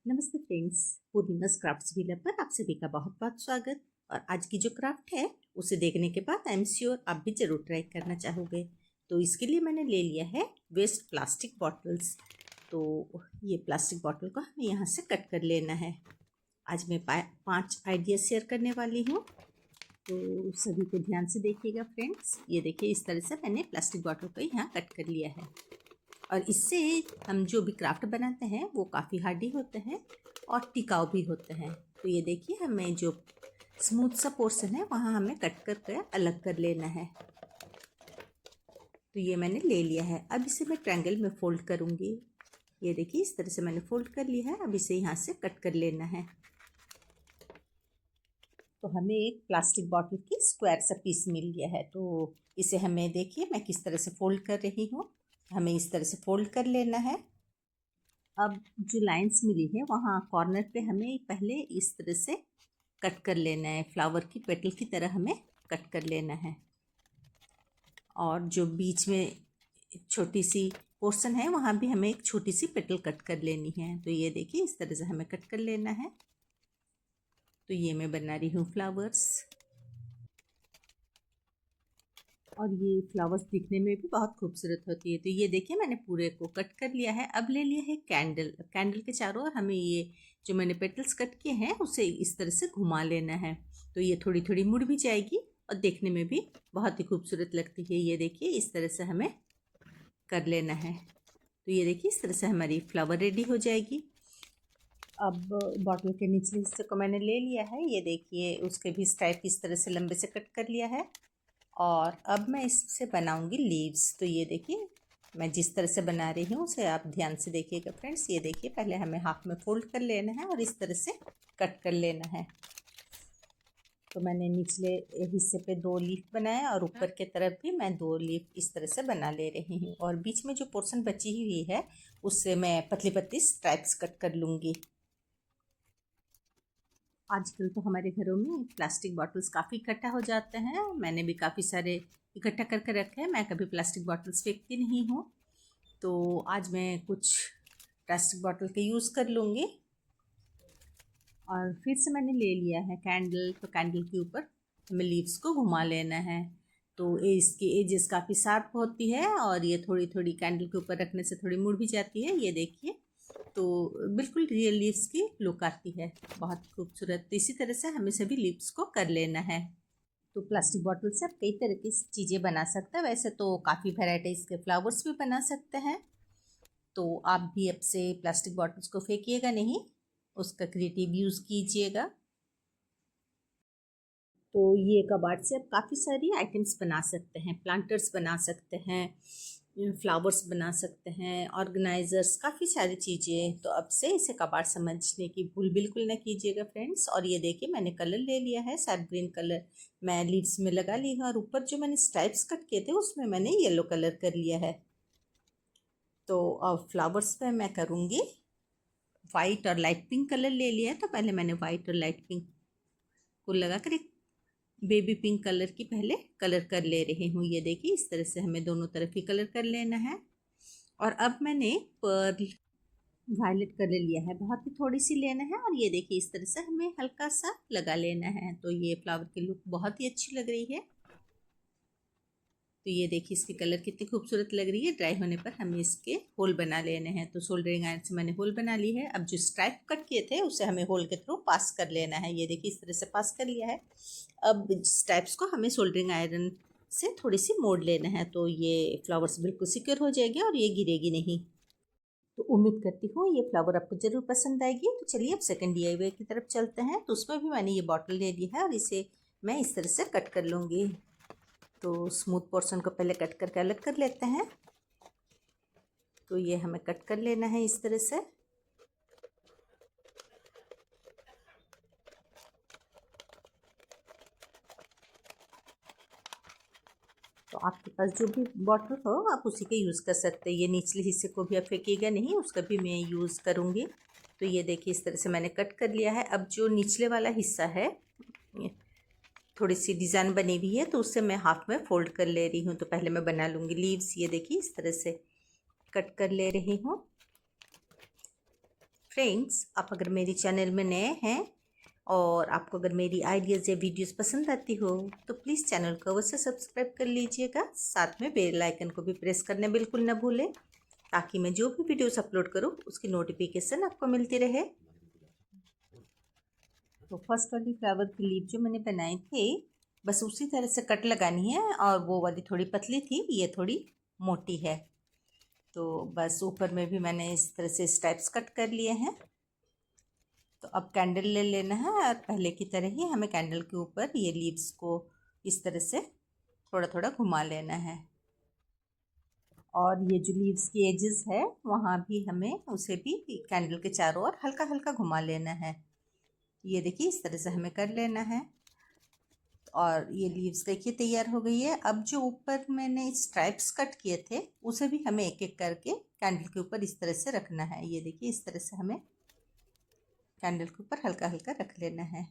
नमस्ते friends, पूर्णिमास crafts wheeler पर आप सभी का बहुत बहुत स्वागत। और आज की जो क्राफ्ट है उसे देखने के बाद आई एम श्योर आप भी जरूर ट्राई करना चाहोगे। तो इसके लिए मैंने ले लिया है वेस्ट प्लास्टिक बॉटल्स। तो ये प्लास्टिक बॉटल को हमें यहाँ से कट कर लेना है। आज मैं 5 आइडिया शेयर करने वाली हूँ, तो सभी को ध्यान से देखिएगा फ्रेंड्स। ये देखिए, इस तरह से मैंने प्लास्टिक बॉटल को यहाँ कट कर लिया है। और इससे हम जो भी क्राफ्ट बनाते हैं वो काफ़ी हार्डी होते हैं और टिकाऊ भी होते हैं। तो ये देखिए, हमें जो स्मूथ सा पोर्शन है वहाँ हमें कट करके अलग कर लेना है। तो ये मैंने ले लिया है। अब इसे मैं ट्रायंगल में फोल्ड करूँगी। ये देखिए, इस तरह से मैंने फोल्ड कर लिया है। अब इसे यहाँ से कट कर लेना है। तो हमें एक प्लास्टिक बॉटल की स्क्वायर सा पीस मिल गया है। तो इसे हमें देखिए मैं किस तरह से फोल्ड कर रही हूँ। हमें इस तरह से फोल्ड कर लेना है। अब जो लाइंस मिली है वहाँ कॉर्नर पे हमें पहले इस तरह से कट कर लेना है। फ्लावर की पेटल की तरह हमें कट कर लेना है। और जो बीच में छोटी सी पोर्शन है वहाँ भी हमें एक छोटी सी पेटल कट कर लेनी है। तो ये देखिए, इस तरह से हमें कट कर लेना है। तो ये मैं बना रही हूँ फ्लावर्स। और ये फ्लावर्स दिखने में भी बहुत खूबसूरत होती है। तो ये देखिए, मैंने पूरे को कट कर लिया है। अब ले लिया है कैंडल। कैंडल के चारों ओर हमें ये जो मैंने पेटल्स कट किए हैं उसे इस तरह से घुमा लेना है। तो ये थोड़ी थोड़ी मुड़ भी जाएगी और देखने में भी बहुत ही खूबसूरत लगती है। ये देखिए, इस तरह से हमें कर लेना है। तो ये देखिए, इस तरह से हमारी फ्लावर रेडी हो जाएगी। अब बॉटल के निचले हिस्से को मैंने ले लिया है। ये देखिए, उसके भी स्ट्राइप इस तरह से लंबे से कट कर लिया है। और अब मैं इससे बनाऊंगी लीव्स। तो ये देखिए, मैं जिस तरह से बना रही हूँ उसे आप ध्यान से देखिएगा फ्रेंड्स। ये देखिए, पहले हमें हाफ में फोल्ड कर लेना है और इस तरह से कट कर लेना है। तो मैंने निचले हिस्से पे 2 लीफ बनाया और ऊपर के तरफ भी मैं 2 लीफ इस तरह से बना ले रही हूँ। और बीच में जो पोर्शन बची हुई है उससे मैं पतली पतली स्ट्राइप्स कट कर लूँगी। आजकल तो हमारे घरों में प्लास्टिक बॉटल्स काफ़ी इकट्ठा हो जाते हैं। मैंने भी काफ़ी सारे इकट्ठा करके रखे हैं। मैं कभी प्लास्टिक बॉटल्स फेंकती नहीं हूँ। तो आज मैं कुछ प्लास्टिक बॉटल के यूज़ कर लूँगी। और फिर से मैंने ले लिया है कैंडल। तो कैंडल के ऊपर हमें लीव्स को घुमा लेना है। तो इसकी एजेस काफ़ी शार्प होती है और ये थोड़ी थोड़ी कैंडल के ऊपर रखने से थोड़ी मुड़ भी जाती है। ये देखिए, तो बिल्कुल रियल लीव्स की लुक आती है, बहुत खूबसूरत। तो इसी तरह से हमें सभी लीव्स को कर लेना है। तो प्लास्टिक बॉटल से आप कई तरह की चीज़ें बना सकते हैं। वैसे तो काफ़ी वेराइटीज़ के फ्लावर्स भी बना सकते हैं। तो आप भी अब से प्लास्टिक बॉटल्स को फेंकिएगा नहीं, उसका क्रिएटिव यूज़ कीजिएगा। तो ये कबाड़ से आप काफ़ी सारी आइटम्स बना सकते हैं। प्लांटर्स बना सकते हैं, फ्लावर्स बना सकते हैं, ऑर्गेनाइजर्स, काफ़ी सारी चीज़ें। तो अब से इसे कबाड़ समझने की भूल बिल्कुल ना कीजिएगा फ्रेंड्स। और ये देखिए, मैंने कलर ले लिया है, शार्प ग्रीन कलर मैं लीड्स में लगा ली है। और ऊपर जो मैंने स्ट्राइप्स कट किए थे उसमें मैंने येलो कलर कर लिया है। तो अब फ्लावर्स पे मैं करूँगी वाइट और लाइट पिंक कलर ले लिया है। तो पहले मैंने वाइट और लाइट पिंक को लगा कर एक बेबी पिंक कलर की पहले कलर कर ले रही हूँ। ये देखिए, इस तरह से हमें दोनों तरफ ही कलर कर लेना है। और अब मैंने पर्ल वायलेट कलर लिया है, बहुत ही थोड़ी सी लेना है। और ये देखिए, इस तरह से हमें हल्का सा लगा लेना है। तो ये फ्लावर की लुक बहुत ही अच्छी लग रही है। तो ये देखिए, इसकी कलर कितनी खूबसूरत लग रही है। ड्राई होने पर हमें इसके होल बना लेने हैं। तो सोल्डरिंग आयरन से मैंने होल बना ली है। अब जो स्ट्राइप कट किए थे उसे हमें होल के थ्रू पास कर लेना है। ये देखिए, इस तरह से पास कर लिया है। अब स्ट्राइप्स को हमें सोल्डरिंग आयरन से थोड़ी सी मोड़ लेना है। तो ये फ्लावर्स बिल्कुल सिक्योर हो जाएगी और ये गिरेगी नहीं। तो उम्मीद करती हूँ ये फ्लावर आपको ज़रूर पसंद आएगी। तो चलिए अब सेकंड DIY की तरफ चलते हैं। तो उसमें भी मैंने ये बॉटल ले ली है और इसे मैं इस तरह से कट कर लूँगी। तो स्मूथ पोर्शन को पहले कट करके अलग कर लेते हैं। तो ये हमें कट कर लेना है इस तरह से। तो आपके पास जो भी बॉटल हो आप उसी के यूज़ कर सकते हैं। ये निचले हिस्से को भी आप फेंकिएगा नहीं, उसका भी मैं यूज़ करूँगी। तो ये देखिए, इस तरह से मैंने कट कर लिया है। अब जो निचले वाला हिस्सा है, थोड़ी सी डिज़ाइन बनी हुई है, तो उससे मैं हाफ में फोल्ड कर ले रही हूँ। तो पहले मैं बना लूँगी लीव्स। ये देखिए, इस तरह से कट कर ले रही हूँ। फ्रेंड्स, आप अगर मेरे चैनल में नए हैं और आपको अगर मेरी आइडियाज़ या वीडियोस पसंद आती हो तो प्लीज़ चैनल को अवश्य सब्सक्राइब कर लीजिएगा। साथ में बेल आइकन को भी प्रेस करना बिल्कुल ना भूलें, ताकि मैं जो भी वीडियोस अपलोड करूं उसकी नोटिफिकेशन आपको मिलती रहे। तो फर्स्ट वाली फ्लावर की लीफ जो मैंने बनाई थी, बस उसी तरह से कट लगानी है, और वो वाली थोड़ी पतली थी, ये थोड़ी मोटी है। तो बस ऊपर में भी मैंने इस तरह से स्टेप्स कट कर लिए हैं। तो अब कैंडल ले लेना है, और पहले की तरह ही हमें कैंडल के ऊपर ये लीव्स को इस तरह से थोड़ा थोड़ा घुमा लेना है। और ये जो लीव्स की एजेस है वहाँ भी हमें उसे भी कैंडल के चारों ओर हल्का हल्का घुमा लेना है। ये देखिए इस तरह से हमें कर लेना है। और ये लीव्स देखिए तैयार हो गई है। अब जो ऊपर मैंने स्ट्राइप्स कट किए थे उसे भी हमें एक एक करके कैंडल के ऊपर इस तरह से रखना है। ये देखिए इस तरह से हमें कैंडल के ऊपर हल्का हल्का रख लेना है।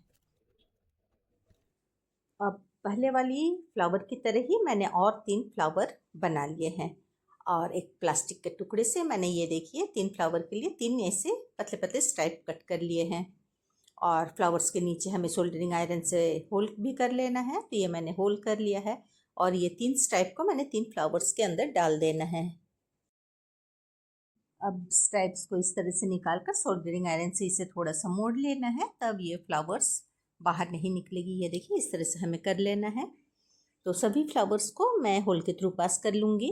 अब पहले वाली फ्लावर की तरह ही मैंने और 3 फ्लावर बना लिए हैं, और एक प्लास्टिक के टुकड़े से मैंने ये देखिए 3 फ्लावर के लिए 3 ऐसे पतले पतले स्ट्राइप कट कर लिए हैं। और फ्लावर्स के नीचे हमें सोल्डरिंग आयरन से होल भी कर लेना है, तो ये मैंने होल कर लिया है। और ये 3 स्ट्राइप को मैंने 3 फ्लावर्स के अंदर डाल देना है। अब स्ट्राइप्स को इस तरह से निकाल कर सोल्डरिंग आयरन से इसे थोड़ा सा मोड़ लेना है, तब ये फ्लावर्स बाहर नहीं निकलेगी। ये देखिए इस तरह से हमें कर लेना है। तो सभी फ्लावर्स को मैं होल के थ्रू पास कर लूँगी।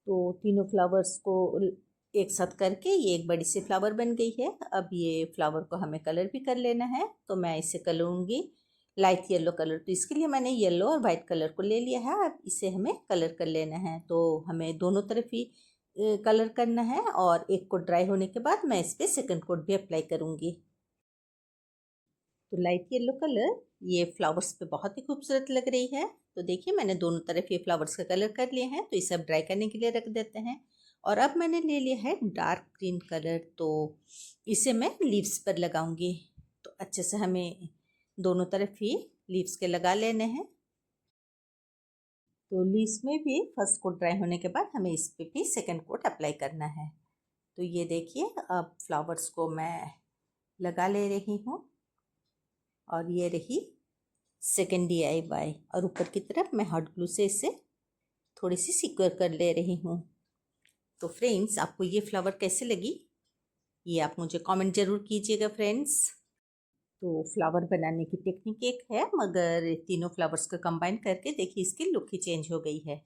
तो तीनों फ्लावर्स को एक साथ करके ये एक बड़ी सी फ्लावर बन गई है। अब ये फ्लावर को हमें कलर भी कर लेना है, तो मैं इसे करूँगी लाइट येलो कलर। तो इसके लिए मैंने येलो और वाइट कलर को ले लिया है। अब इसे हमें कलर कर लेना है। तो हमें दोनों तरफ ही कलर करना है, और एक कोट ड्राई होने के बाद मैं इस पर सेकेंड कोट भी अप्लाई करूँगी। तो लाइट येलो कलर ये फ्लावर्स पे बहुत ही खूबसूरत लग रही है। तो देखिए मैंने दोनों तरफ ये फ्लावर्स का कलर कर लिए हैं, तो इसे अब ड्राई करने के लिए रख देते हैं। और अब मैंने ले लिया है डार्क ग्रीन कलर, तो इसे मैं लीव्स पर लगाऊंगी। तो अच्छे से हमें दोनों तरफ ही लीव्स के लगा लेने हैं। तो लीव्स में भी फर्स्ट कोट ड्राई होने के बाद हमें इस पे भी सेकेंड कोट अप्लाई करना है। तो ये देखिए अब फ्लावर्स को मैं लगा ले रही हूँ, और ये रही सेकेंड DIY। और ऊपर की तरफ मैं हॉट ग्लू से इसे थोड़ी सी सिक्योर कर ले रही हूँ। तो फ्रेंड्स, आपको ये फ्लावर कैसे लगी ये आप मुझे कमेंट ज़रूर कीजिएगा फ्रेंड्स। तो फ्लावर बनाने की टेक्निक एक है, मगर तीनों फ्लावर्स को कंबाइन करके देखिए इसकी लुक ही चेंज हो गई है।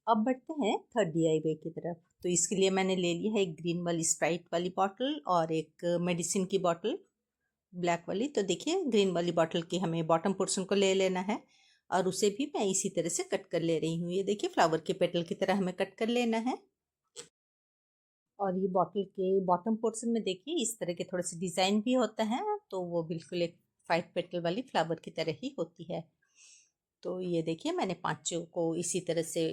अब बढ़ते हैं थर्ड DIY की तरफ। तो इसके लिए मैंने ले लिया है एक ग्रीन वाली स्प्राइट वाली बॉटल और एक मेडिसिन की बॉटल ब्लैक वाली। तो देखिए ग्रीन वाली बॉटल की हमें बॉटम पोर्शन को ले लेना है, और उसे भी मैं इसी तरह से कट कर ले रही हूँ। ये देखिए फ्लावर के पेटल की तरह हमें कट कर लेना है। और ये बॉटल के बॉटम पोर्शन में देखिए इस तरह के थोड़े से डिज़ाइन भी होता है, तो वो बिल्कुल एक 5 पेटल वाली फ्लावर की तरह ही होती है। तो ये देखिए मैंने पांचों को इसी तरह से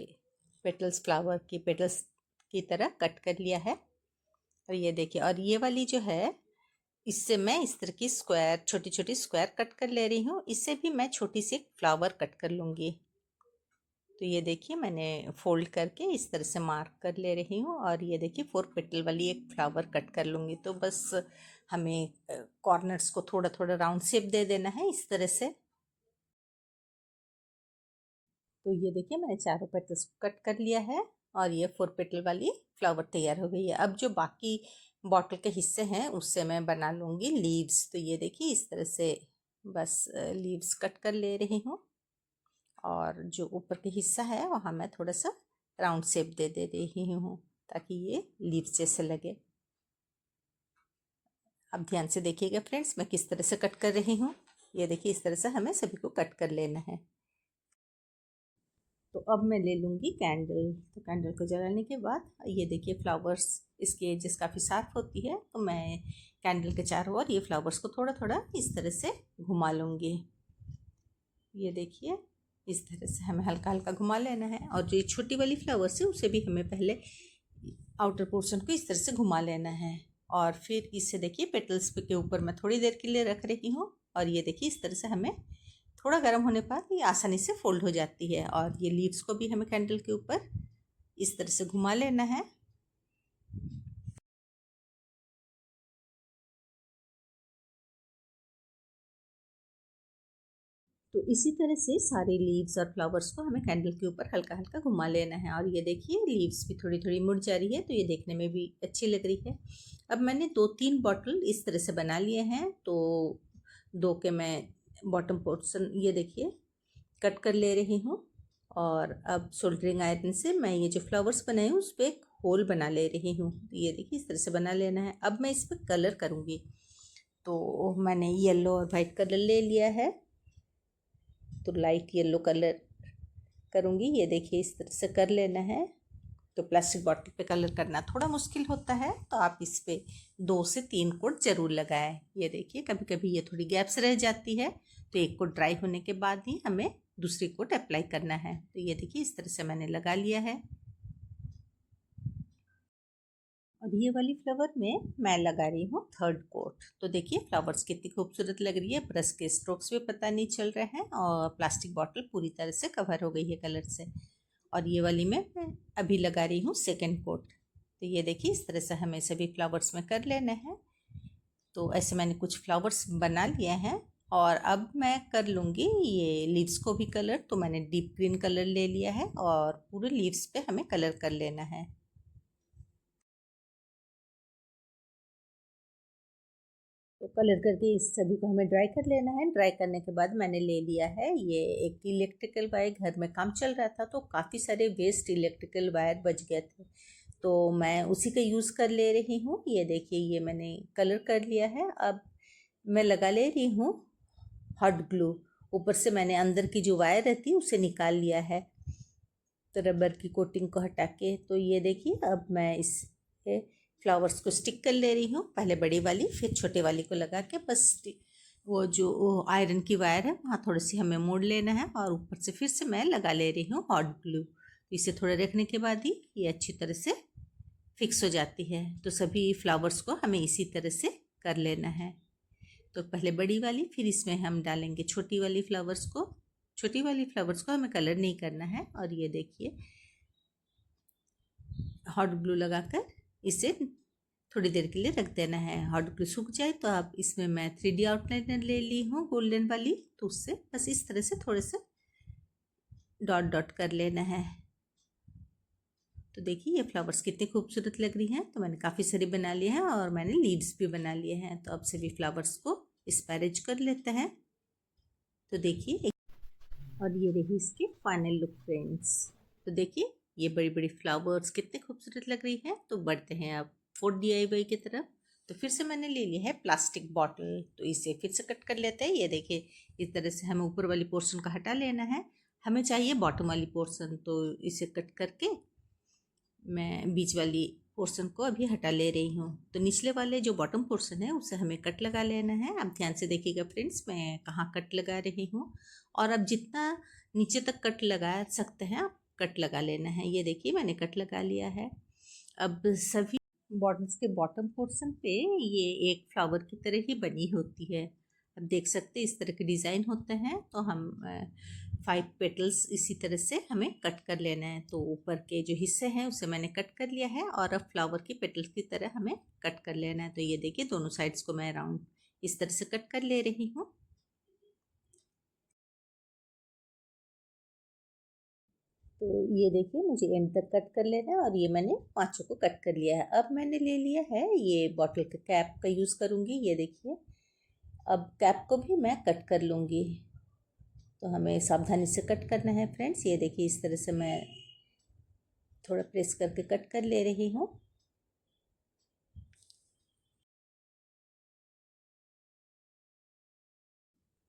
पेटल्स फ्लावर की पेटल्स की तरह कट कर लिया है। और ये देखिए, और ये वाली जो है इससे मैं इस तरह की स्क्वायर छोटी छोटी स्क्वायर कट कर ले रही हूँ। इससे भी मैं छोटी सी फ्लावर कट कर लूँगी। तो ये देखिए मैंने फोल्ड करके इस तरह से मार्क कर ले रही हूँ, और ये देखिए 4 पेटल वाली एक फ्लावर कट कर लूँगी। तो बस हमें कॉर्नर्स को थोड़ा थोड़ा राउंड शेप दे देना है इस तरह से। तो ये देखिए मैंने चारों पेटल्स को कट कर लिया है, और ये 4 पेटल वाली फ्लावर तैयार हो गई है। अब जो बाकी बॉटल के हिस्से हैं उससे मैं बना लूँगी लीव्स। तो ये देखिए इस तरह से बस लीव्स कट कर ले रही हूँ, और जो ऊपर के हिस्सा है वहाँ मैं थोड़ा सा राउंड शेप दे रही हूँ, ताकि ये लीव्स जैसे लगे। अब ध्यान से देखिएगा फ्रेंड्स मैं किस तरह से कट कर रही हूँ। ये देखिए इस तरह से हमें सभी को कट कर लेना है। तो अब मैं ले लूँगी कैंडल। तो कैंडल को जलाने के बाद ये देखिए फ्लावर्स इसकी एजेस काफ़ी शार्प होती है, तो मैं कैंडल के चारों ओर ये फ्लावर्स को थोड़ा थोड़ा इस तरह से घुमा लूँगी। ये देखिए इस तरह से हमें हल्का हल्का घुमा लेना है। और जो ये छोटी वाली फ्लावर्स है उसे भी हमें पहले आउटर पोर्शन को इस तरह से घुमा लेना है, और फिर इसे देखिए पेटल्स के ऊपर मैं थोड़ी देर के लिए रख रही हूँ। और ये देखिए इस तरह से हमें थोड़ा गर्म होने पर ये आसानी से फोल्ड हो जाती है। और ये लीव्स को भी हमें कैंडल के ऊपर इस तरह से घुमा लेना है। तो इसी तरह से सारे लीव्स और फ्लावर्स को हमें कैंडल के ऊपर हल्का हल्का घुमा लेना है। और ये देखिए लीव्स भी थोड़ी थोड़ी मुड़ जा रही है, तो ये देखने में भी अच्छी लग रही है। अब मैंने 2-3 बॉटल इस तरह से बना लिए हैं, तो 2 के मैं बॉटम पोर्शन ये देखिए कट कर ले रही हूँ। और अब सोल्डरिंग आयरन से मैं ये जो फ्लावर्स बनाए हूँ उस पर एक होल बना ले रही हूँ। तो ये देखिए इस तरह से बना लेना है। अब मैं इस पर कलर करूँगी, तो मैंने येलो और वाइट कलर ले लिया है, तो लाइट येलो कलर करूँगी। ये देखिए इस तरह से कर लेना है। तो प्लास्टिक बॉटल पे कलर करना थोड़ा मुश्किल होता है, तो आप इस पे 2 से 3 कोट ज़रूर लगाएं। ये देखिए कभी कभी ये थोड़ी गैप्स रह जाती है, तो एक कोट ड्राई होने के बाद ही हमें दूसरी कोट अप्लाई करना है। तो ये देखिए इस तरह से मैंने लगा लिया है। और ये वाली फ्लावर में मैं लगा रही हूँ 3rd कोट। तो देखिए फ्लावर्स कितनी खूबसूरत लग रही है, ब्रश के स्ट्रोक्स भी पता नहीं चल रहे हैं और प्लास्टिक बॉटल पूरी तरह से कवर हो गई है कलर से। और ये वाली मैं अभी लगा रही हूँ 2nd कोट। तो ये देखिए इस तरह से हमें सभी फ्लावर्स में कर लेना है। तो ऐसे मैंने कुछ फ्लावर्स बना लिए हैं। और अब मैं कर लूँगी ये लीव्स को भी कलर। तो मैंने डीप ग्रीन कलर ले लिया है और पूरे लीव्स पे हमें कलर कर लेना है। तो कलर करके इस सभी को हमें ड्राई कर लेना है। ड्राई करने के बाद मैंने ले लिया है ये एक इलेक्ट्रिकल वायर। घर में काम चल रहा था तो काफ़ी सारे वेस्ट इलेक्ट्रिकल वायर बच गए थे, तो मैं उसी का यूज़ कर ले रही हूँ। ये देखिए ये मैंने कलर कर लिया है। अब मैं लगा ले रही हूँ हॉट ग्लू। ऊपर से मैंने अंदर की जो वायर रहती है उसे निकाल लिया है, तो रबर की कोटिंग को हटा के। तो ये देखिए अब मैं इस फ्लावर्स को स्टिक कर ले रही हूँ, पहले बड़ी वाली फिर छोटे वाली को लगा के बस वो जो आयरन की वायर है वहाँ थोड़ी सी हमें मोड़ लेना है और ऊपर से फिर से मैं लगा ले रही हूँ हॉट ग्लू। इसे थोड़ा रखने के बाद ही ये अच्छी तरह से फिक्स हो जाती है। तो सभी फ्लावर्स को हमें इसी तरह से कर लेना है। तो पहले बड़ी वाली फिर इसमें हम डालेंगे छोटी वाली फ्लावर्स को। छोटी वाली फ्लावर्स को हमें कलर नहीं करना है। और ये देखिए हॉट ग्लू लगाकर इसे थोड़ी देर के लिए रख देना है। हॉट ग्लू सूख जाए तो आप इसमें मैं 3D आउटलाइनर ले ली हूँ गोल्डन वाली, तो उससे बस इस तरह से थोड़े से डॉट डॉट कर लेना है। तो देखिए ये फ्लावर्स कितनी खूबसूरत लग रही हैं। तो मैंने काफ़ी सारी बना लिए हैं और मैंने लीव्स भी बना लिए हैं। तो अब सभी फ्लावर्स को इस पर अरेंज कर लेते हैं। तो देखिए और ये रही इसकी फाइनल लुक फ्रेंड्स। तो देखिए ये बड़ी बड़ी फ्लावर्स कितने खूबसूरत लग रही हैं। तो बढ़ते हैं अब 4 DIY की तरफ। तो फिर से मैंने ले लिया है प्लास्टिक बॉटल, तो इसे फिर से कट कर लेते हैं। ये देखिए इस तरह से हमें ऊपर वाली पोर्शन का हटा लेना है, हमें चाहिए बॉटम वाली पोर्शन। तो इसे कट करके मैं बीच वाली पोर्शन को अभी हटा ले रही हूँ। तो निचले वाले जो बॉटम पोर्शन है उसे हमें कट लगा लेना है। अब ध्यान से देखिएगा फ्रेंड्स मैं कहाँ कट लगा रही हूँ। और अब जितना नीचे तक कट लगा सकते हैं आप कट लगा लेना है। ये देखिए मैंने कट लगा लिया है। अब सभी बॉटल्स के बॉटम पोर्शन पे ये एक फ्लावर की तरह ही बनी होती है। अब देख सकते हैं इस तरह के डिज़ाइन होते हैं। तो हम 5 पेटल्स इसी तरह से हमें कट कर लेना है। तो ऊपर के जो हिस्से हैं उसे मैंने कट कर लिया है और अब फ्लावर की पेटल्स की तरह हमें कट कर लेना है। तो ये देखिए दोनों साइड्स को मैं राउंड इस तरह से कट कर ले रही हूँ। तो ये देखिए मुझे एंड तक कट कर लेना है और ये मैंने पांचों को कट कर लिया है। अब मैंने ले लिया है ये बॉटल के कैप का यूज़ करूँगी। ये देखिए अब कैप को भी मैं कट कर लूँगी। तो हमें सावधानी से कट करना है फ्रेंड्स। ये देखिए इस तरह से मैं थोड़ा प्रेस करके कट कर ले रही हूँ।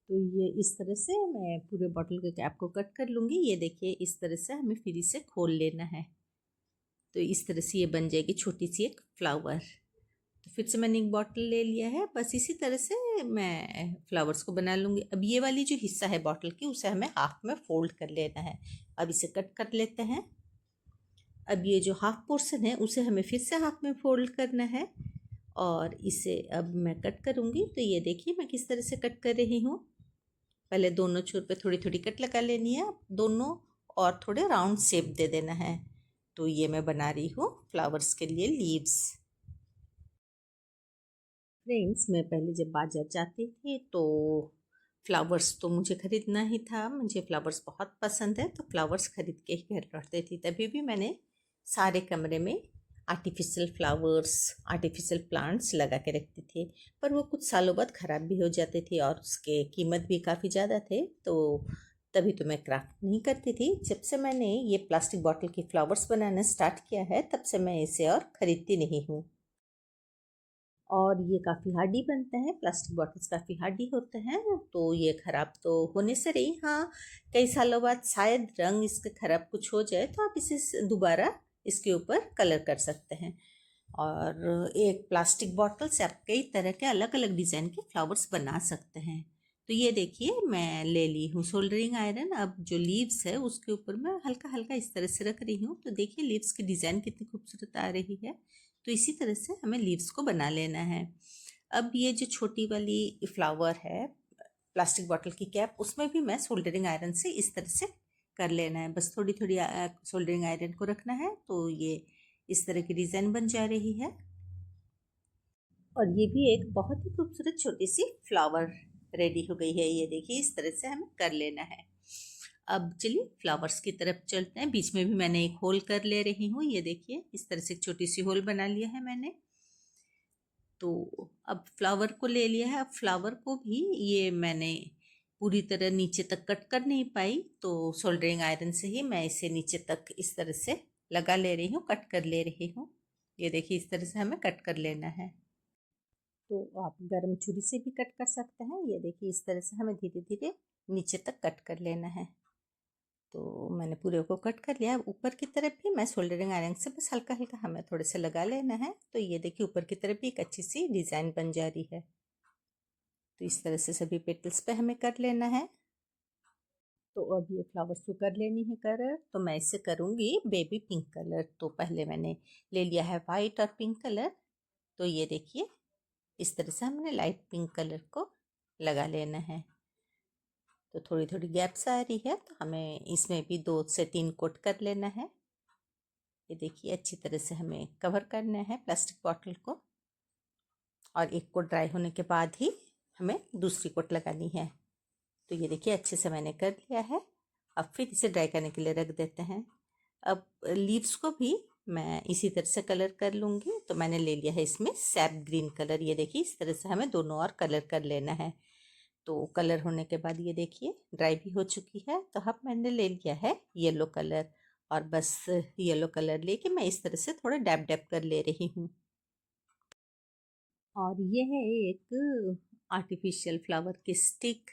तो ये इस तरह से मैं पूरे बॉटल के कैप को कट कर लूँगी। ये देखिए इस तरह से हमें फिर इसे खोल लेना है। तो इस तरह से ये बन जाएगी छोटी सी एक फ्लावर। तो फिर से मैंने एक बॉटल ले लिया है, बस इसी तरह से मैं फ्लावर्स को बना लूँगी। अब ये वाली जो हिस्सा है बॉटल की उसे हमें हाफ में फोल्ड कर लेना है। अब इसे कट कर लेते हैं। अब ये जो हाफ पोर्शन है उसे हमें फिर से हाफ में फोल्ड करना है और इसे अब मैं कट करूँगी। तो ये देखिए मैं किस तरह से कट कर रही हूँ। पहले दोनों छोर पे थोड़ी थोड़ी कट लगा लेनी है दोनों, और थोड़े राउंड शेप दे देना है। तो ये मैं बना रही हूँ फ्लावर्स के लिए लीव्स। फ्रेंड्स मैं पहले जब बाजार जाती थी तो फ्लावर्स तो मुझे ख़रीदना ही था, मुझे फ्लावर्स बहुत पसंद है, तो फ्लावर्स ख़रीद के ही घर लौटती थी। तभी भी मैंने सारे कमरे में आर्टिफिशियल फ्लावर्स, आर्टिफिशियल प्लांट्स लगा के रखती थी। पर वो कुछ सालों बाद ख़राब भी हो जाते थे और उसके कीमत भी काफ़ी ज़्यादा थे, तो तभी तो मैं क्राफ्ट नहीं करती थी। जब से मैंने ये प्लास्टिक बॉटल की फ्लावर्स बनाना स्टार्ट किया है, तब से मैं इसे और ख़रीदती नहीं हूँ। और ये काफ़ी हार्डी बनते हैं, प्लास्टिक बॉटल्स काफ़ी हार्डी होते हैं, तो ये ख़राब तो होने से रही। हाँ, कई सालों बाद शायद रंग इसके ख़राब कुछ हो जाए तो आप इसे दोबारा इसके ऊपर कलर कर सकते हैं। और एक प्लास्टिक बॉटल से आप कई तरह के अलग अलग डिज़ाइन के फ्लावर्स बना सकते हैं। तो ये देखिए मैं ले ली हूँ सोल्डरिंग आयरन। अब जो लीव्स है उसके ऊपर मैं हल्का हल्का इस तरह से रख रही हूँ, तो देखिए लीव्स की डिज़ाइन कितनी खूबसूरत आ रही है। तो इसी तरह से हमें लीव्स को बना लेना है। अब ये जो छोटी वाली फ्लावर है, प्लास्टिक बॉटल की कैप, उसमें भी मैं सोल्डरिंग आयरन से इस तरह से कर लेना है। बस थोड़ी थोड़ी सोल्डरिंग आयरन को रखना है, तो ये इस तरह की डिज़ाइन बन जा रही है। और ये भी एक बहुत ही खूबसूरत छोटी सी फ्लावर रेडी हो गई है। ये देखिए इस तरह से हमें कर लेना है। अब चलिए फ्लावर्स की तरफ चलते हैं। बीच में भी मैंने एक होल कर ले रही हूँ। ये देखिए इस तरह से एक छोटी सी होल बना लिया है मैंने। तो अब फ्लावर को ले लिया है। अब फ्लावर को भी ये मैंने पूरी तरह नीचे तक कट कर नहीं पाई, तो सोल्डरिंग आयरन से ही मैं इसे नीचे तक इस तरह से लगा ले रही हूँ, कट कर ले रही हूँ। ये देखिए इस तरह से हमें कट कर लेना है। तो आप गर्म छुरी से भी कट कर सकते हैं। ये देखिए इस तरह से हमें धीरे धीरे नीचे तक कट कर लेना है। तो मैंने पूरे को कट कर लिया। ऊपर की तरफ भी मैं सोल्डरिंग आयरन से बस हल्का हल्का हमें थोड़े से लगा लेना है। तो ये देखिए ऊपर की तरफ भी एक अच्छी सी डिज़ाइन बन जा रही है। तो इस तरह से सभी पेटल्स पे हमें कर लेना है। तो अब ये फ्लावर्स को कर लेनी है कलर, तो मैं इसे करूँगी बेबी पिंक कलर। तो पहले मैंने ले लिया है वाइट और पिंक कलर। तो ये देखिए इस तरह से हमने लाइट पिंक कलर को लगा लेना है। तो थोड़ी थोड़ी गैप्स आ रही है, तो हमें इसमें भी 2 से 3 कोट कर लेना है। ये देखिए अच्छी तरह से हमें कवर करना है प्लास्टिक बॉटल को, और एक कोट ड्राई होने के बाद ही हमें दूसरी कोट लगानी है। तो ये देखिए अच्छे से मैंने कर लिया है। अब फिर इसे ड्राई करने के लिए रख देते हैं। अब लीव्स को भी मैं इसी तरह से कलर कर लूँगी। तो मैंने ले लिया है इसमें सैप ग्रीन कलर। ये देखिए इस तरह से हमें दोनों और कलर कर लेना है। तो कलर होने के बाद ये देखिए ड्राई भी हो चुकी है। तो अब मैंने ले लिया है येलो कलर, और बस येलो कलर लेके मैं इस तरह से थोड़ा डैब डैब कर ले रही हूँ। और ये है एक आर्टिफिशियल फ्लावर की स्टिक,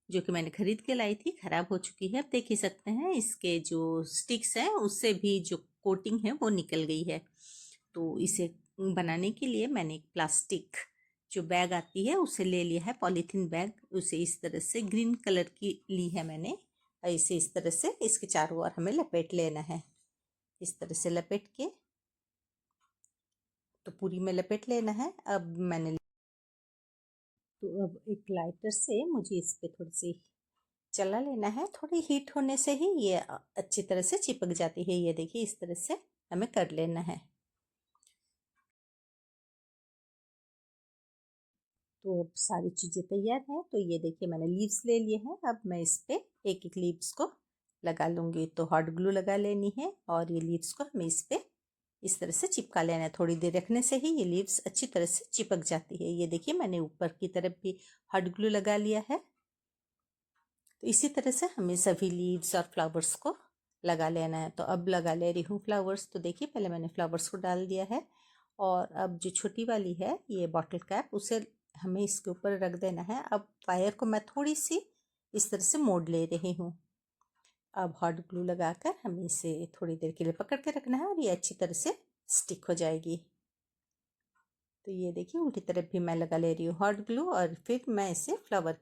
जो कि मैंने खरीद के लाई थी, ख़राब हो चुकी है। आप देख ही सकते हैं इसके जो स्टिक्स हैं उससे भी जो कोटिंग है वो निकल गई है। तो इसे बनाने के लिए मैंने एक प्लास्टिक जो बैग आती है उसे ले लिया है, पॉलीथीन बैग। उसे इस तरह से ग्रीन कलर की ली है मैंने, और इसे इस तरह से इसके चारों ओर हमें लपेट लेना है। इस तरह से लपेट के तो पूरी में लपेट लेना है। अब मैंने तो अब एक लाइटर से मुझे इस पे थोड़ी सी चला लेना है। थोड़ी हीट होने से ही ये अच्छी तरह से चिपक जाती है। ये देखिए इस तरह से हमें कर लेना है। तो अब सारी चीज़ें तैयार हैं। तो ये देखिए मैंने लीव्स ले लिए हैं। अब मैं इस पे एक एक लीव्स को लगा लूँगी। तो हॉट ग्लू लगा लेनी है, और ये लीव्स को हमें इस पे इस तरह से चिपका लेना है। थोड़ी देर रखने से ही ये लीव्स अच्छी तरह से चिपक जाती है। ये देखिए मैंने ऊपर की तरफ भी हॉट ग्लू लगा लिया है। तो इसी तरह से हमें सभी लीव्स और फ्लावर्स को लगा लेना है। तो अब लगा ले रही हूँ फ्लावर्स। तो देखिए पहले मैंने फ्लावर्स को डाल दिया है, और अब जो छोटी वाली है ये बॉटल कैप, उसे हमें इसके ऊपर रख देना है। अब वायर को मैं थोड़ी सी इस तरह से मोड़ ले रही हूँ। अब हॉट ग्लू लगाकर हमें इसे थोड़ी देर के लिए पकड़ के रखना है, और ये अच्छी तरह से स्टिक हो जाएगी। तो ये देखिए उल्टी तरफ भी मैं लगा ले रही हूँ हॉट ग्लू, और फिर मैं इसे फ्लावर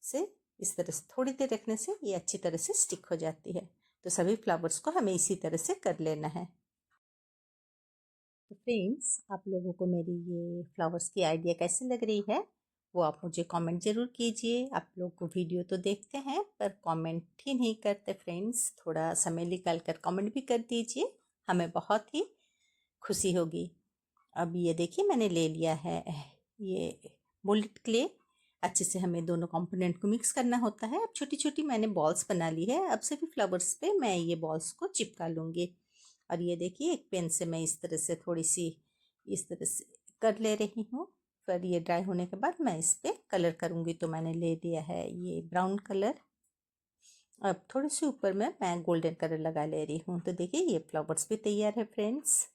से इस तरह से थोड़ी देर रखने से ये अच्छी तरह से स्टिक हो जाती है। तो सभी फ्लावर्स को हमें इसी तरह से कर लेना है। तो फ्रेंड्स, आप लोगों को मेरी ये फ्लावर्स की आइडिया कैसी लग रही है, वो आप मुझे कमेंट ज़रूर कीजिए। आप लोग को वीडियो तो देखते हैं पर कमेंट ही नहीं करते फ्रेंड्स। थोड़ा समय निकाल कर कमेंट भी कर दीजिए, हमें बहुत ही खुशी होगी। अब ये देखिए मैंने ले लिया है ये मोल्डेड क्ले। अच्छे से हमें दोनों कंपोनेंट को मिक्स करना होता है। अब छोटी छोटी मैंने बॉल्स बना ली है। अब सभी फ्लावर्स पे मैं ये बॉल्स को चिपका लूँगी। और ये देखिए एक पेन से मैं इस तरह से थोड़ी सी इस तरह से कर ले रही हूँ। फिर ये ड्राई होने के बाद मैं इस पर कलर करूँगी। तो मैंने ले लिया है ये ब्राउन कलर। अब थोड़े से ऊपर में मैं गोल्डन कलर लगा ले रही हूँ। तो देखिए ये फ्लावर्स भी तैयार है फ्रेंड्स।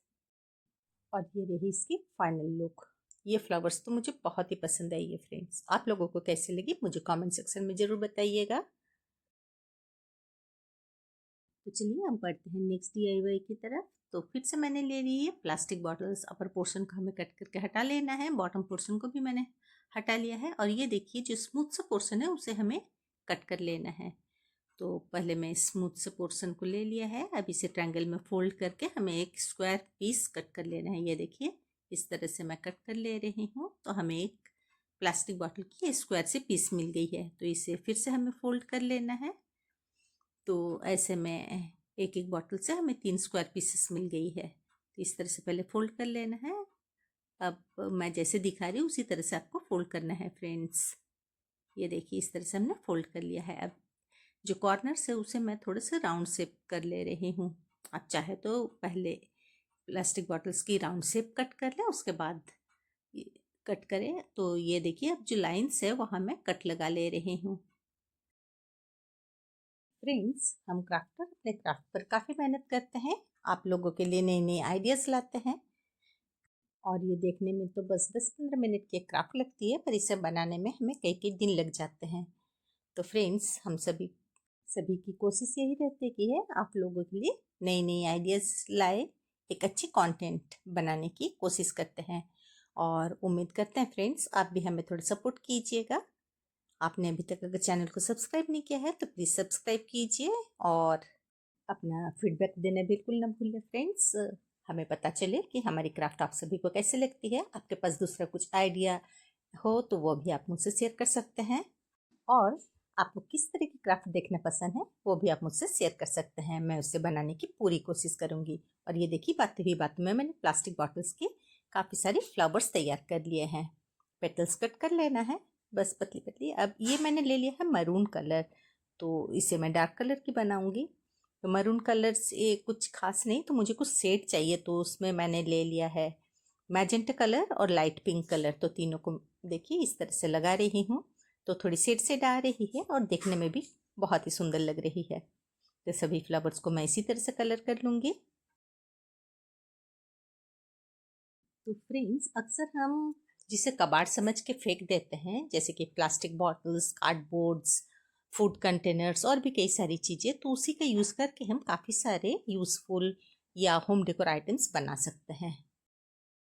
और ये रही इसकी फाइनल लुक। ये फ्लावर्स तो मुझे बहुत ही पसंद आई है फ्रेंड्स। आप लोगों को कैसे लगी मुझे कमेंट सेक्शन में ज़रूर बताइएगा। तो चलिए हम बढ़ते हैं नेक्स्ट DIY की तरफ। तो फिर से मैंने ले ली है प्लास्टिक बॉटल्स। अपर पोर्शन को हमें कट करके हटा लेना है, बॉटम पोर्शन को भी मैंने हटा लिया है। और ये देखिए जो स्मूथ सा पोर्शन है उसे हमें कट कर लेना है। तो पहले मैं स्मूथ से पोर्शन को ले लिया है। अब इसे ट्रायंगल में फोल्ड करके हमें एक स्क्वायर पीस कट कर लेना है। ये देखिए इस तरह से मैं कट कर ले रही हूँ। तो हमें एक प्लास्टिक बॉटल की स्क्वायर से पीस मिल गई है। तो इसे फिर से हमें फोल्ड कर लेना है। तो ऐसे में एक एक बॉटल से हमें 3 स्क्वायर पीसेस मिल गई है। तो इस तरह से पहले फोल्ड कर लेना है। अब मैं जैसे दिखा रही हूँ उसी तरह से आपको फोल्ड करना है फ्रेंड्स। ये देखिए इस तरह से हमने फोल्ड कर लिया है। अब जो कॉर्नर्स है उसे मैं थोड़ा सा राउंड शेप कर ले रही हूँ। आप चाहे तो पहले प्लास्टिक बॉटल्स की राउंड शेप कट कर लें, उसके बाद कट करें। तो ये देखिए अब जो लाइन्स है वहाँ मैं कट लगा ले रही हूँ। फ्रेंड्स हम क्राफ्टर अपने क्राफ्ट पर काफ़ी मेहनत करते हैं, आप लोगों के लिए नए नए आइडियाज़ लाते हैं। और ये देखने में तो बस 10-15 मिनट की क्राफ्ट लगती है, पर इसे बनाने में हमें कई कई दिन लग जाते हैं। तो फ्रेंड्स हम सभी सभी की कोशिश यही रहती है कि है आप लोगों के लिए नई नई आइडियाज़ लाए, एक अच्छी कंटेंट बनाने की कोशिश करते हैं। और उम्मीद करते हैं फ्रेंड्स आप भी हमें थोड़ा सपोर्ट कीजिएगा। आपने अभी तक अगर चैनल को सब्सक्राइब नहीं किया है तो प्लीज़ सब्सक्राइब कीजिए और अपना फीडबैक देना बिल्कुल ना भूलें फ्रेंड्स। हमें पता चले कि हमारी क्राफ्ट आप सभी को कैसे लगती है। आपके पास दूसरा कुछ आइडिया हो तो वो भी आप मुझसे शेयर कर सकते हैं। और आपको किस तरह की क्राफ्ट देखना पसंद है वो भी आप मुझसे शेयर कर सकते हैं। मैं उसे बनाने की पूरी कोशिश करूँगी। और ये देखिए बात हुई बात में मैंने प्लास्टिक बॉटल्स के काफ़ी सारे फ्लावर्स तैयार कर लिए हैं। पेटल्स कट कर लेना है बस पतली पतली। अब ये मैंने ले लिया है मरून कलर। तो इसे मैं डार्क कलर की बनाऊंगी। तो मरून कलर से कुछ खास नहीं, तो मुझे कुछ शेड चाहिए तो उसमें मैंने ले लिया है मैजेंटा कलर और लाइट पिंक कलर। तो तीनों को देखिए इस तरह से लगा रही हूँ। तो थोड़ी शेड आ रही है और देखने में भी बहुत ही सुंदर लग रही है। तो सभी फ्लावर्स को मैं इसी तरह से कलर कर लूँगी। तो फ्रेंड्स अक्सर हम जिसे कबाड़ समझ के फेंक देते हैं, जैसे कि plastic bottles, cardboards, food containers और भी कई सारी चीज़ें, तो उसी का यूज़ करके हम काफ़ी सारे यूज़फुल या होम डेकोर आइटम्स बना सकते हैं।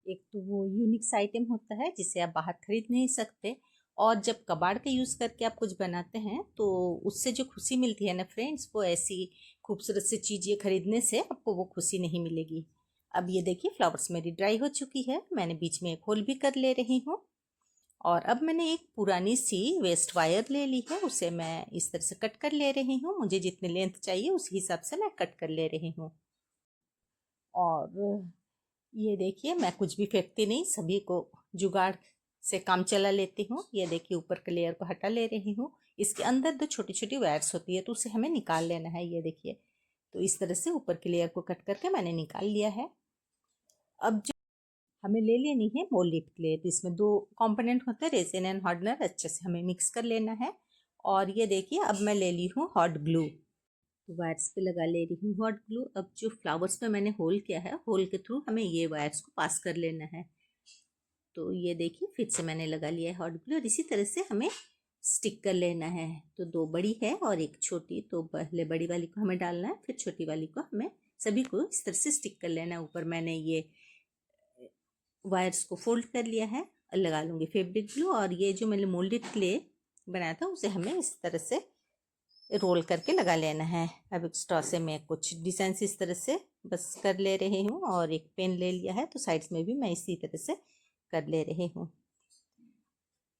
एक तो वो यूनिक्स आइटम होता है जिसे आप बाहर खरीद नहीं सकते। और जब कबाड़ का यूज़ करके आप कुछ बनाते हैं तो उससे जो खुशी मिलती है ना फ्रेंड्स, वो ऐसी खूबसूरत सी चीज़ें खरीदने से आपको वो खुशी नहीं मिलेगी। अब ये देखिए फ्लावर्स मेरी ड्राई हो चुकी है। मैंने बीच में एक होल भी कर ले रही हूँ। और अब मैंने एक पुरानी सी वेस्ट वायर ले ली है, उसे मैं इस तरह से कट कर ले रही हूँ। मुझे जितनी लेंथ चाहिए उस हिसाब से मैं कट कर ले रही हूँ। और ये देखिए मैं कुछ भी फेंकती नहीं, सभी को जुगाड़ से काम चला लेती हूँ। ये देखिए ऊपर के लेयर को हटा ले रही हूँ। इसके अंदर दो छोटी छोटी वायर्स होती है तो उसे हमें निकाल लेना है। ये देखिए तो इस तरह से ऊपर के लेयर को कट करके मैंने निकाल लिया है। अब जो हमें ले लेनी है मोल्डेड क्ले। तो इसमें दो कंपोनेंट होते हैं, रेजिन एंड हार्डनर। अच्छे से हमें मिक्स कर लेना है। और ये देखिए अब मैं ले ली हूँ हॉट ग्लू। तो वायर्स पे लगा ले रही हूँ हॉट ग्लू। अब जो फ्लावर्स में मैंने होल किया है, होल के थ्रू हमें ये वायर्स को पास कर लेना है। तो ये देखिए फिर से मैंने लगा लिया है हॉट ग्लू और इसी तरह से हमें स्टिक कर लेना है। तो दो बड़ी है और एक छोटी, तो पहले बड़ी वाली को हमें डालना है, फिर छोटी वाली को हमें सभी को इस तरह से स्टिक कर लेना है। ऊपर मैंने ये वायर्स को फोल्ड कर लिया है और लगा लूँगी फैब्रिक ग्लू। और ये जो मैंने मोल्डेड क्ले बनाया था उसे हमें इस तरह से रोल करके लगा लेना है। अब एक स्ट्रॉ से मैं कुछ डिजाइन इस तरह से बस कर ले रही हूँ। और एक पेन ले लिया है तो साइड्स में भी मैं इसी तरह से कर ले रही हूँ।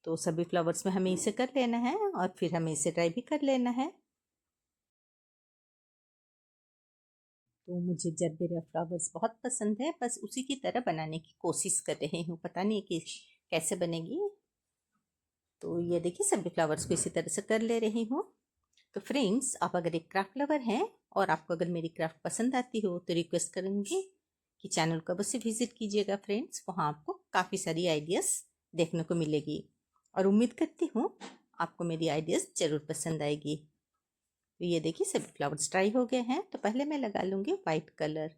तो सभी फ्लावर्स में हमें इसे कर लेना है और फिर हमें इसे ड्राई भी कर लेना है। तो मुझे जरबेरा फ्लावर्स बहुत पसंद है, बस उसी की तरह बनाने की कोशिश कर रही हूँ। पता नहीं कि कैसे बनेगी। तो ये देखिए सभी फ्लावर्स को इसी तरह से कर ले रही हूँ। तो फ्रेंड्स, आप अगर एक क्राफ्ट लवर हैं और आपको अगर मेरी क्राफ्ट पसंद आती हो तो रिक्वेस्ट करूँगी कि चैनल को अवश्य विजिट कीजिएगा फ्रेंड्स। वहाँ आपको काफ़ी सारी आइडियाज़ देखने को मिलेगी और उम्मीद करती हूँ आपको मेरी आइडियाज़ ज़रूर पसंद आएगी। तो ये देखिए सभी फ्लावर्स ड्राई हो गए हैं। तो पहले मैं लगा लूँगी वाइट कलर।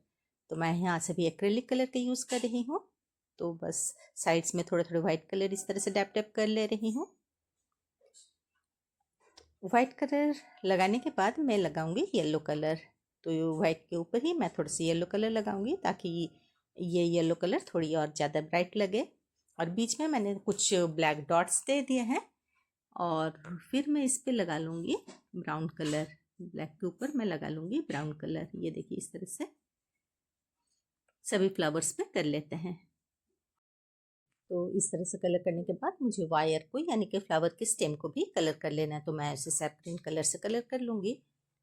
तो मैं यहाँ सभी एक्रेलिक कलर का यूज़ कर रही हूँ। तो बस साइड्स में थोड़े थोड़े वाइट कलर इस तरह से डैप डैप कर ले रही हूँ। वाइट कलर लगाने के बाद मैं लगाऊंगी येलो कलर। तो वाइट के ऊपर ही मैं थोड़ा सा येलो कलर लगाऊंगी ताकि ये येलो कलर थोड़ी और ज़्यादा ब्राइट लगे। और बीच में मैंने कुछ ब्लैक डॉट्स दे दिए हैं और फिर मैं इस पे लगा लूँगी ब्राउन कलर। ब्लैक के ऊपर मैं लगा लूँगी ब्राउन कलर। ये देखिए इस तरह से सभी फ्लावर्स पे कर लेते हैं। तो इस तरह से कलर करने के बाद मुझे वायर को यानी कि फ्लावर के स्टेम को भी कलर कर लेना है। तो मैं ऐसे सैपग्रीन कलर से कलर कर लूँगी।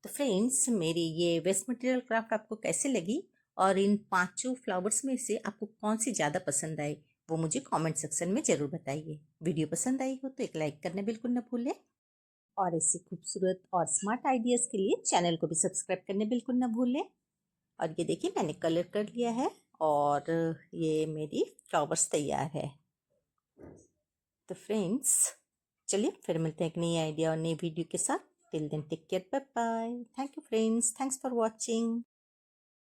तो फ्रेंड्स, मेरी ये वेस्ट मटेरियल क्राफ्ट आपको कैसे लगी और इन पांचों फ्लावर्स में से आपको कौन सी ज़्यादा पसंद आई वो मुझे कमेंट सेक्शन में ज़रूर बताइए। वीडियो पसंद आई हो तो एक लाइक करना बिल्कुल न भूलें और ऐसी खूबसूरत और स्मार्ट आइडियाज़ के लिए चैनल को भी सब्सक्राइब करने बिल्कुल न भूलें। और ये देखिए मैंने कलर कर लिया है और ये मेरी फ्लावर्स तैयार है। तो फ्रेंड्स, चलिए फिर मिलते हैं एक नई आइडिया और नई वीडियो के साथ। Till then take care, bye bye. Thank you friends, thanks for watching.